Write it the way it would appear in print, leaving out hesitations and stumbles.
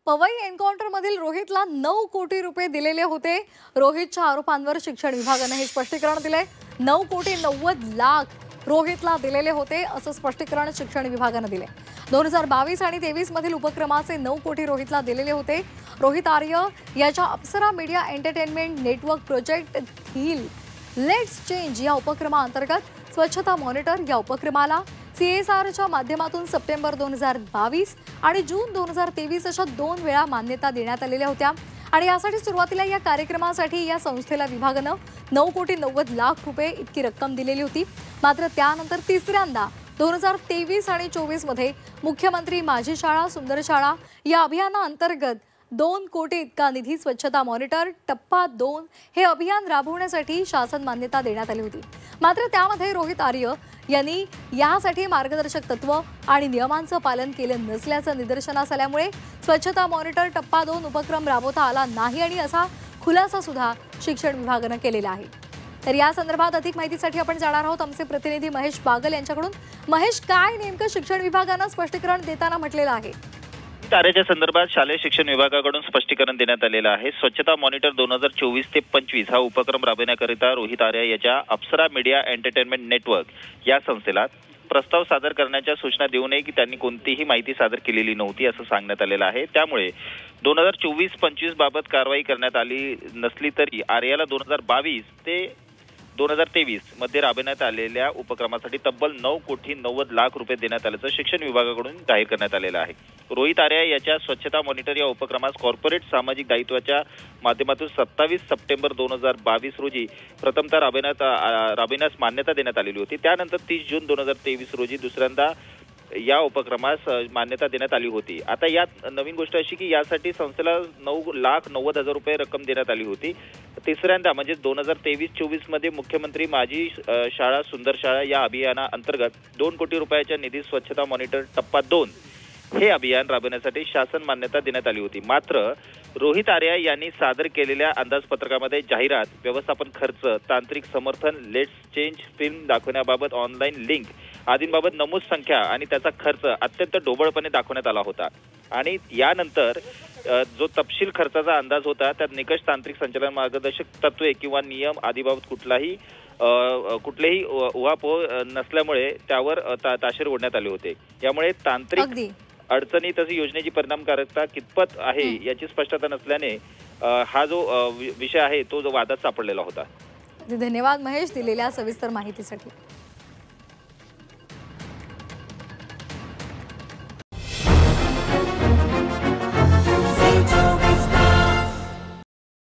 Powai encounter मधील रोहितला 9 कोटी रुपये दिलेले होते। रोहितच्या आरोपांवर शिक्षण विभागाने हे स्पष्टीकरण दिले। 9 कोटी 90 लाख रोहितला दिलेले होते असं स्पष्टीकरण शिक्षण विभागाने दिले। 2022 आणि 23 मधील उपक्रमाचे 9 कोटी रोहितला दिलेले होते। रोहित आर्य याच्या Apsara media entertainment network project hill let's change या उपक्रमाअंतर्गत स्वच्छता मॉनिटर या उपक्रमाला सीएसआरच्या माध्यमातून सप्टेंबर 2022 आणि जून 2023 अशा 2 वेळा मान्यता देण्यात आलेल्या होत्या आणि यासाठी सुरुवातीला या कार्यक्रमासाठी या संस्थेला विभागाने 9 कोटी 90 लाख रुपये इतकी रक्कम दिलेली होती। मात्र त्यानंतर तिसऱ्यांदा 2023 आणि 24 मध्ये मुख्यमंत्री माझी शाळा सुंदर शाळा या अभियानाअंतर्गत 2 कोटी इतका निधी स्वच्छता मॉनिटर टप्पा 2 हे अभियान राबवण्यासाठी शासन मान्यता देण्यात आली होती। मात्र त्यामध्ये रोहित आर्य यांनी यासाठी मार्गदर्शक तत्व आणि नियमांचं पालन केले नसल्याचं निदर्शनास आल्यामुळे स्वच्छता मॉनिटर टप्पा 2 उपक्रम राबवता आला नाही आणि असा खुलासा सुद्धा शिक्षण विभागाने केलेला आहे। तर या संदर्भात अधिक माहितीसाठी आपण जाणार आहोत आमचे प्रतिनिधी महेश बागल यांच्याकडून। महेश, काय नेमकं शिक्षण विभागाने स्पष्टीकरण देताना म्हटलेलं आहे? तारेच्या संदर्भात शालेय शिक्षण विभागाकडून स्पष्टीकरण देण्यात आलेलं आहे। स्वच्छता मॉनिटर 2024 ते 25 हा उपक्रम राबवण्याकरिता रोहित आर्य याच्या अप्सरा मीडिया एंटरटेनमेंट नेटवर्क या संस्थेला प्रस्ताव सादर करण्याच्या सूचना देऊ नये की त्यांनी कोणतीही माहिती सादर केलेली नव्हती असं सांगण्यात आलेलं आहे। त्यामुळे 2024-25 बाबत कारवाई करण्यात आली नसली तरी आर्याला 2022 ते 2023 मध्ये राबवण्यात आलेल्या उपक्रमासाठी तब्बल 9 कोटी 90 लाख रुपये देण्यात आल्याचं शिक्षण विभागाकडून जाहीर करण्यात आलेलं आहे। रोहित आर्य याच्या स्वच्छता मॉनिटर या उपक्रमास कॉर्पोरेट सामाजिक दायित्वाच्या माध्यमातून 27 सप्टेंबर 2022 रोजी प्रथमतः राबविण्यास मान्यता देण्यात आलेली होती। त्यानंतर 30 जून 2023 रोजी दुसऱ्यांदा या उपक्रमास मान्यता देण्यात आली होती। आता यात नवीन गोष्ट अशी की यासाठी संस्थेला 9,90,000 रुपये रक्कम देण्यात आली होती। तिसऱ्यांदा म्हणजे 2023-24 मध्ये मुख्यमंत्री माझी शाळा सुंदर शाळा या अभियानाअंतर्गत 2 कोटी रुपयाच्या निधी स्वच्छता मॉनिटर टप्पा 2 हे अभियान राबवण्यासाठी शासन मान्यता देण्यात आली होती। मात्र रोहित आर्य यांनी सादर केलेल्या अंदाजपत्रकामध्ये जाहिरात, व्यवस्थापन खर्च, तांत्रिक समर्थन, लेट्स चेंज फिल्म दाखवण्याबाबत ऑनलाईन लिंक आदींबाबत नमूद संख्या आणि त्याचा खर्च अत्यंत ढोबळपणे दाखवण्यात आला होता आणि यानंतर जो तपशील खर्चाचा अंदाज होता त्यात निकष, तांत्रिक संचालन मार्गदर्शक तत्वे किंवा नियम आदीबाबत कुठलेही उहापोह नसल्यामुळे त्यावर ताशेर ओढण्यात आले होते। यामुळे तांत्रिक अडचणी तशी योजनेची परिणामकारकता कितपत आहे याची स्पष्टता नसल्याने हा जो विषय आहे तो वादात सापडलेला होता। धन्यवाद महेश दिलेल्या सविस्तर माहितीसाठी।